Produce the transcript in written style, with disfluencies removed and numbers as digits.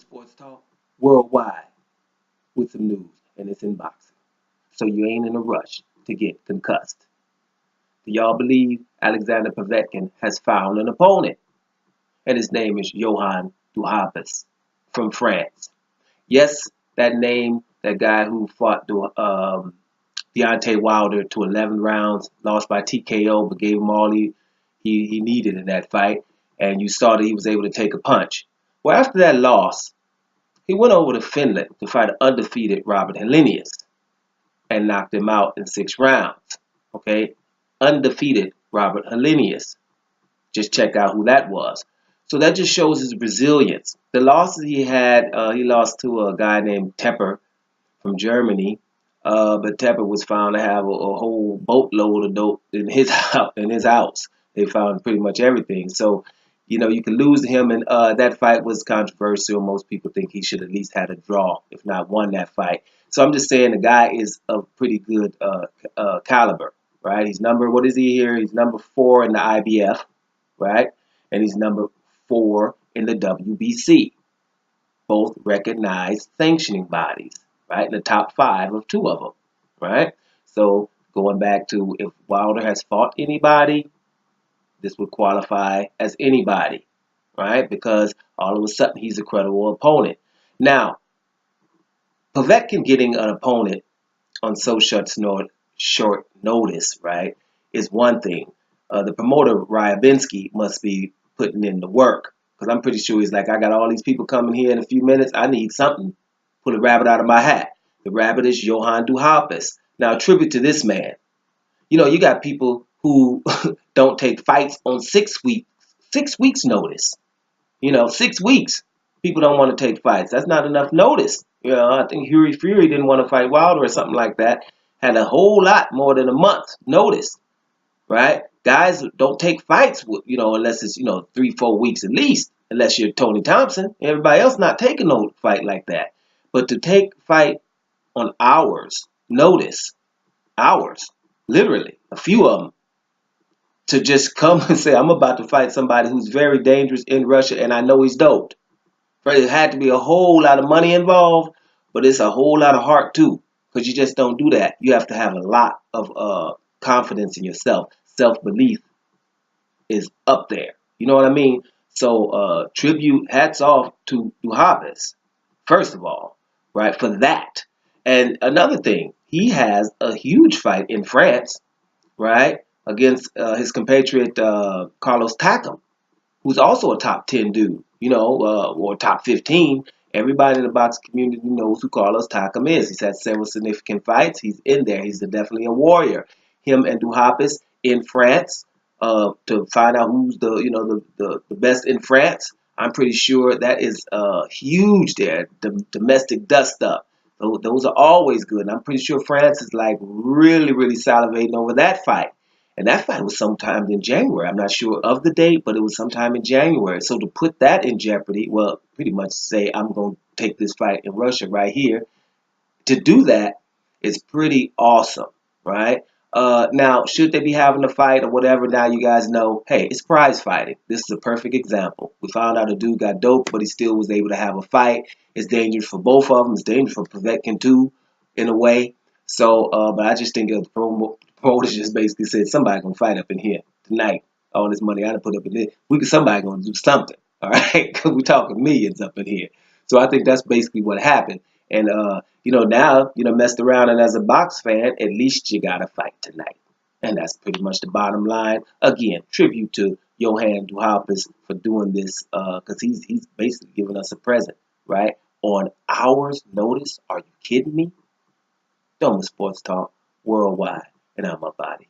Sports Talk worldwide with some news, and it's in boxing. So you ain't in a rush to get concussed. Do y'all believe Alexander Povetkin has found an opponent? And his name is Johann Duhaupas from France. Yes, that name, that guy who fought Deontay Wilder to 11 rounds, lost by TKO, but gave him all he needed in that fight. And you saw that he was able to take a punch. Well, after that loss, he went over to Finland to fight an undefeated Robert Helenius and knocked him out in 6 rounds. Okay? Undefeated Robert Helenius. Just check out who that was. So that just shows his resilience. The losses he had, he lost to a guy named Tepper from Germany. But Tepper was found to have a whole boatload of dope in his house. They found pretty much everything. So, you can lose him, and that fight was controversial. Most people think he should at least had a draw, if not won that fight. So I'm just saying the guy is of pretty good caliber, right? What is he here? He's number 4 in the IBF, right? And he's number 4 in the WBC, both recognized sanctioning bodies, right? In the top 5 of 2 of them, right? So going back to if Wilder has fought anybody, this would qualify as anybody, right? Because all of a sudden he's a credible opponent. Now, Povetkin getting an opponent on so short notice, right, is one thing. The promoter, Ryabinski, must be putting in the work. Because I'm pretty sure he's like, I got all these people coming here in a few minutes. I need something. Pull a rabbit out of my hat. The rabbit is Johann Duhaupas. Now, tribute to this man. You got people who don't take fights on 6 weeks notice. 6 weeks. People don't want to take fights. That's not enough notice. I think Fury didn't want to fight Wilder or something like that. Had a whole lot more than a month notice, right? Guys don't take fights, unless it's 3-4 weeks at least. Unless you're Tony Thompson, everybody else not taking no fight like that. But to take fight on hours notice, hours, literally a few of them, to just come and say I'm about to fight somebody who's very dangerous in Russia and I know he's doped. Right? It had to be a whole lot of money involved, but it's a whole lot of heart too, because you just don't do that. You have to have a lot of confidence in yourself. Self-belief is up there. You know what I mean? So tribute, hats off to Duhaupas, first of all, right, for that. And another thing, he has a huge fight in France, right, against his compatriot Carlos Takam, who's also a top 10 dude, or top 15. Everybody in the boxing community knows who Carlos Takam is. He's had several significant fights. He's in there. He's definitely a warrior. Him and Duhaupas in France to find out who's the best in France. I'm pretty sure that is huge there. The domestic dust up. Those are always good. And I'm pretty sure France is like really, really salivating over that fight. And that fight was sometime in January. I'm not sure of the date, but it was sometime in January. So to put that in jeopardy, well, pretty much say I'm going to take this fight in Russia right here. To do that is pretty awesome, right? Now, should they be having a fight or whatever, now you guys know, hey, it's prize fighting. This is a perfect example. We found out a dude got dope, but he still was able to have a fight. It's dangerous for both of them. It's dangerous for Povetkin too, in a way. So, but I just think the promoters just basically said, somebody gonna fight up in here tonight. All this money I done put up in there, somebody gonna do something, all right? Because we're talking millions up in here. So I think that's basically what happened. And now messed around, and as a box fan, at least you got to fight tonight. And that's pretty much the bottom line. Again, tribute to Johann Duhaupas for doing this, because he's basically giving us a present, right? On hours notice. Are you kidding me? Doma Sports Talk worldwide, and I'm up out of here.